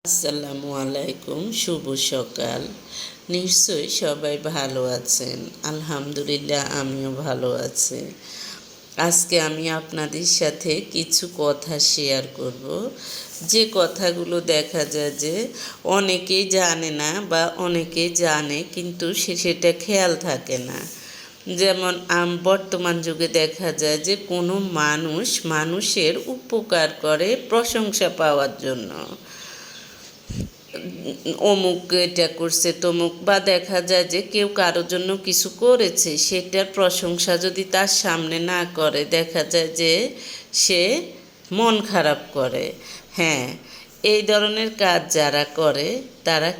আসসালামু আলাইকুম, শুভ সকাল। নিশ্চয়ই সবাই ভালো আছেন। আলহামদুলিল্লাহ, আমিও ভালো আছি। আজকে আমি আপনাদের সাথে কিছু কথা শেয়ার করব, যে কথাগুলো দেখা যায় যে অনেকেই জানে না বা অনেকেই জানে কিন্তু সেটা খেয়াল থাকে না। যেমন বর্তমান যুগে দেখা যায় যে কোনো মানুষের উপকার করে প্রশংসা পাওয়ার জন্য। অমুক এটা করছে তমুক, বা দেখা যায় যে কেউ কারোর জন্য কিছু করেছে, সেটার প্রশংসা যদি তার সামনে না করে, দেখা যায় যে সে মন খারাপ করে। হ্যাঁ, এই ধরনের কাজ যারা করে তারা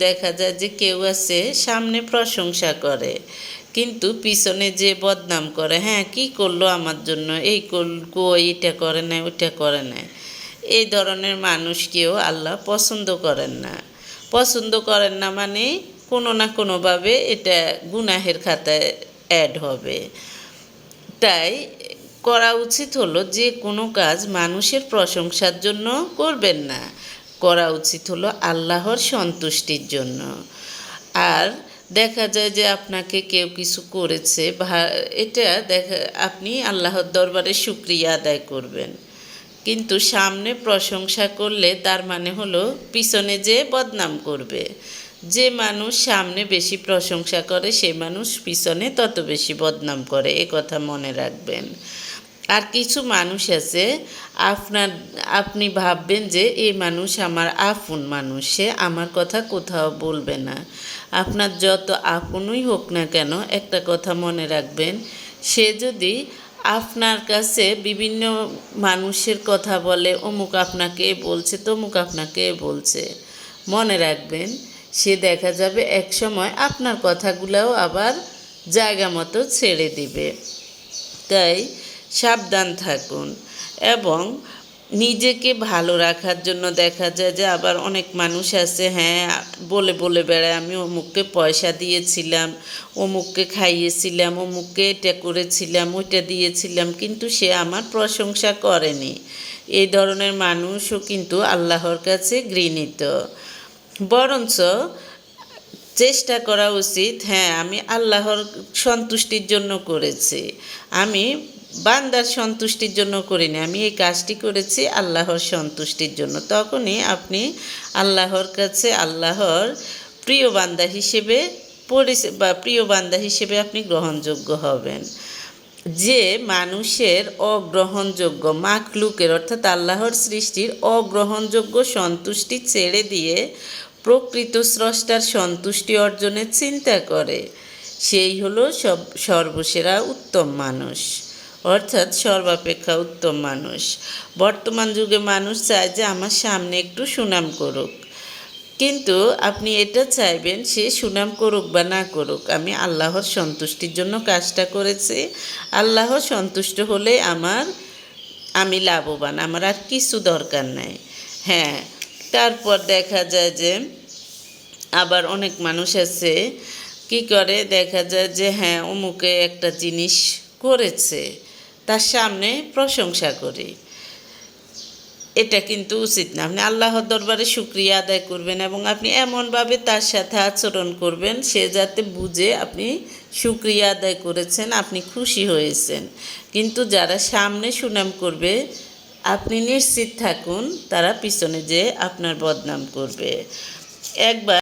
দেখা যায় যে কেউ আছে সামনে প্রশংসা করে কিন্তু পিছনে যে বদনাম করে, হ্যাঁ কি করলো আমার জন্য, এই কই এটা করে নাই ওইটা করে নাই। এই ধরনের মানুষকেও আল্লাহ পছন্দ করেন না মানে কোনো না কোনোভাবে এটা গুনাহের খাতায় অ্যাড হবে। তাই করা উচিত হলো যে কোনো কাজ মানুষের প্রশংসার জন্য করবেন না, করা উচিত হলো আল্লাহর সন্তুষ্টির জন্য। আর দেখা যায় যে আপনাকে কেউ কিছু করেছে, এটা আপনি আল্লাহর দরবারে শুকরিয়া আদায় করবেন। কিন্তু সামনে প্রশংসা করলে তার মানে হলো পিছনে যে বদনাম করবে। যে মানুষ সামনে বেশি প্রশংসা করে সে মানুষ পিছনে তত বেশি বদনাম করে, এ কথা মনে রাখবেন। আর কিছু মানুষ আছে, আপনি ভাববেন যে এই মানুষ আমার আপন মানুষ, সে আমার কথা কোথাও বলবে না। আপনার যত আপনই হোক না কেন, একটা কথা মনে রাখবেন, সে যদি আপনার কাছে বিভিন্ন মানুষের কথা বলে, অমুক আপনাকে বলছে তমুক আপনাকে বলছে, মনে রাখবেন সে দেখা যাবে একসময় আপনার কথাগুলোও আবার জায়গা মতো ছেড়ে দিবে। তাই সাবধান থাকুন। এবং নিজেকে ভালো রাখার জন্য দেখা যায় যে আবার অনেক মানুষ আছে, হ্যাঁ বলে বলে বেড়ায়, আমি অমুককে পয়সা দিয়েছিলাম, অমুককে খাইয়েছিলাম, অমুককে এটা করেছিলাম ওইটা দিয়েছিলাম, কিন্তু সে আমার প্রশংসা করেনি। এই ধরনের মানুষও কিন্তু আল্লাহর কাছে ঘৃণিত। বরঞ্চ চেষ্টা করা উচিত, হ্যাঁ আমি আল্লাহর সন্তুষ্টির জন্য করেছি, আমি বান্দার সন্তুষ্টির জন্য করিনি, আমি এই কাজটি করেছি আল্লাহর সন্তুষ্টির জন্য। তখনই আপনি আল্লাহর কাছে আল্লাহর প্রিয় বান্দা হিসেবে প্রিয় বান্দা হিসেবে আপনি গ্রহণযোগ্য হবেন। যে মানুষের অগ্রহণযোগ্য মাখলুকের অর্থাৎ আল্লাহর সৃষ্টির অগ্রহণযোগ্য সন্তুষ্টি ছেড়ে দিয়ে প্রকৃত স্রষ্টার সন্তুষ্টি অর্জনের চিন্তা করে, সেই হলো সর্বসেরা উত্তম মানুষ, অর্থাৎ সর্বাপেক্ষা উত্তম মানুষ। বর্তমান যুগে মানুষ চায় যে আমার সামনে একটু সুনাম করুক, কিন্তু আপনি এটা চাইবেন সে সুনাম করুক বা না করুক, আমি আল্লাহর সন্তুষ্টির জন্য কাজটা করেছি, আল্লাহ সন্তুষ্ট হলে আমি লাভবান, আমার আর কিছু দরকার নাই। হ্যাঁ, তারপর দেখা যায় যে আবার অনেক মানুষ আছে কি করে, দেখা যায় যে হ্যাঁ অমুকে একটা জিনিস করেছে, তার সামনে প্রশংসা করি, এটা কিন্তু উচিত না। আপনি আল্লাহর দরবারে শুকরিয়া আদায় করবেন এবং আপনি এমনভাবে তার সাথে আচরণ করবেন সে যাতে বুঝে আপনি শুকরিয়া আদায় করেছেন, আপনি খুশি হয়েছেন। কিন্তু যারা সামনে সুনাম করবে, আপনি নিশ্চিত থাকুন তারা পিছনে যেয়ে আপনার বদনাম করবে। একবার